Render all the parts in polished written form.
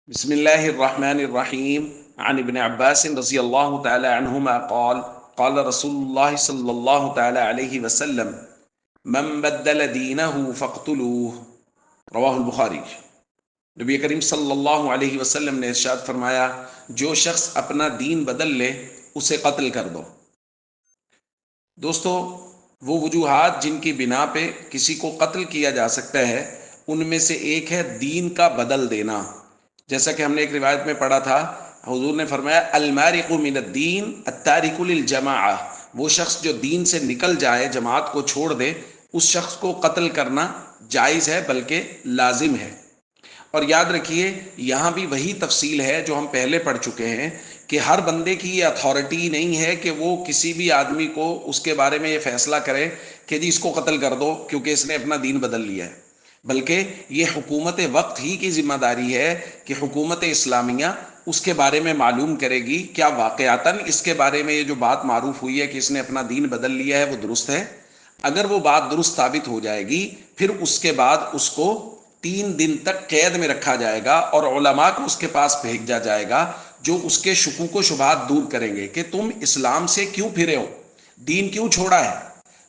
بسم الله الرحمن الرحيم عن ابن عباس رضي الله تعالى عنهما قال قال رسول الله صلى الله تعالى عليه وسلم من بدل دينه فاقتلوه رواہ البخاری۔ نبی کریم صلی اللہ علیہ وسلم نے ارشاد فرمایا، جو شخص اپنا دین بدل لے اسے قتل کر دو۔ دوستو، وہ وجوہات جن کی بنا پہ کسی کو قتل کیا جا سکتا ہے ان میں سے ایک ہے دین کا بدل دینا۔ جیسا کہ ہم نے ایک روایت میں پڑھا تھا، حضور نے فرمایا المارق من الدین التارک للجماعہ، وہ شخص جو دین سے نکل جائے، جماعت کو چھوڑ دے، اس شخص کو قتل کرنا جائز ہے بلکہ لازم ہے۔ اور یاد رکھیے، یہاں بھی وہی تفصیل ہے جو ہم پہلے پڑھ چکے ہیں کہ ہر بندے کی یہ اتھارٹی نہیں ہے کہ وہ کسی بھی آدمی کو اس کے بارے میں یہ فیصلہ کرے کہ جی اس کو قتل کر دو کیونکہ اس نے اپنا دین بدل لیا ہے، بلکہ یہ حکومت وقت ہی کی ذمہ داری ہے کہ حکومت اسلامیہ اس کے بارے میں معلوم کرے گی کیا واقعتاً اس کے بارے میں یہ جو بات معروف ہوئی ہے کہ اس نے اپنا دین بدل لیا ہے وہ درست ہے۔ اگر وہ بات درست ثابت ہو جائے گی، پھر اس کے بعد اس کو 3 دن تک قید میں رکھا جائے گا اور علماء کو اس کے پاس بھیجا جائے گا جو اس کے شکوک و شبہات دور کریں گے کہ تم اسلام سے کیوں پھرے ہو، دین کیوں چھوڑا ہے۔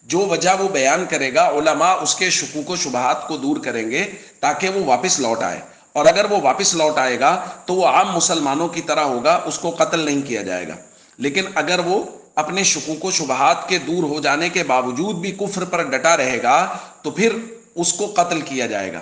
جو وجہ وہ بیان کرے گا، علماء اس کے شکوک و شبہات کو دور کریں گے تاکہ وہ واپس لوٹ آئے، اور اگر وہ واپس لوٹ آئے گا تو وہ عام مسلمانوں کی طرح ہوگا، اس کو قتل نہیں کیا جائے گا۔ لیکن اگر وہ اپنے شکوک و شبہات کے دور ہو جانے کے باوجود بھی کفر پر ڈٹا رہے گا تو پھر اس کو قتل کیا جائے گا۔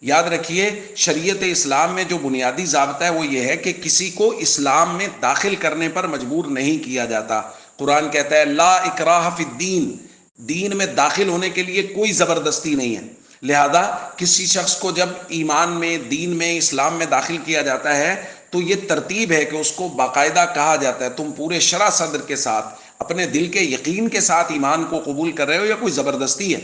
یاد رکھیے، شریعت اسلام میں جو بنیادی ضابطہ ہے وہ یہ ہے کہ کسی کو اسلام میں داخل کرنے پر مجبور نہیں کیا جاتا۔ قرآن کہتا ہے لا اکراہ فی الدین، دین میں داخل ہونے کے لیے کوئی زبردستی نہیں ہے۔ لہذا کسی شخص کو جب ایمان میں، دین میں، اسلام میں داخل کیا جاتا ہے تو یہ ترتیب ہے کہ اس کو باقاعدہ کہا جاتا ہے تم پورے شرح صدر کے ساتھ، اپنے دل کے یقین کے ساتھ ایمان کو قبول کر رہے ہو یا کوئی زبردستی ہے۔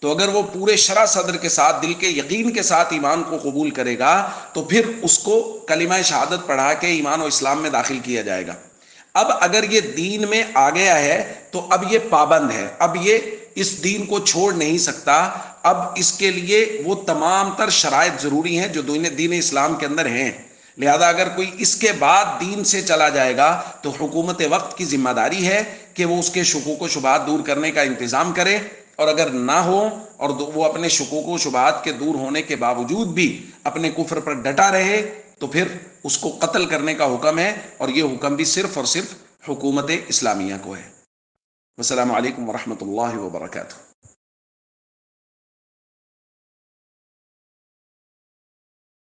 تو اگر وہ پورے شرح صدر کے ساتھ، دل کے یقین کے ساتھ ایمان کو قبول کرے گا تو پھر اس کو کلمہ شہادت پڑھا کے ایمان و اسلام میں داخل کیا جائے گا۔ اب اگر یہ دین میں آ گیا ہے تو اب یہ پابند ہے، اب یہ اس دین کو چھوڑ نہیں سکتا، اب اس کے لیے وہ تمام تر شرائط ضروری ہیں جو دین اسلام کے اندر ہیں۔ لہذا اگر کوئی اس کے بعد دین سے چلا جائے گا تو حکومت وقت کی ذمہ داری ہے کہ وہ اس کے شکوک و شبہات دور کرنے کا انتظام کرے، اور اگر نہ ہو اور وہ اپنے شکوک و شبہات کے دور ہونے کے باوجود بھی اپنے کفر پر ڈٹا رہے تو پھر اس کو قتل کرنے کا حکم ہے، اور یہ حکم بھی صرف اور صرف حکومت اسلامیہ کو ہے۔ السلام علیکم ورحمۃ اللہ وبرکاتہ۔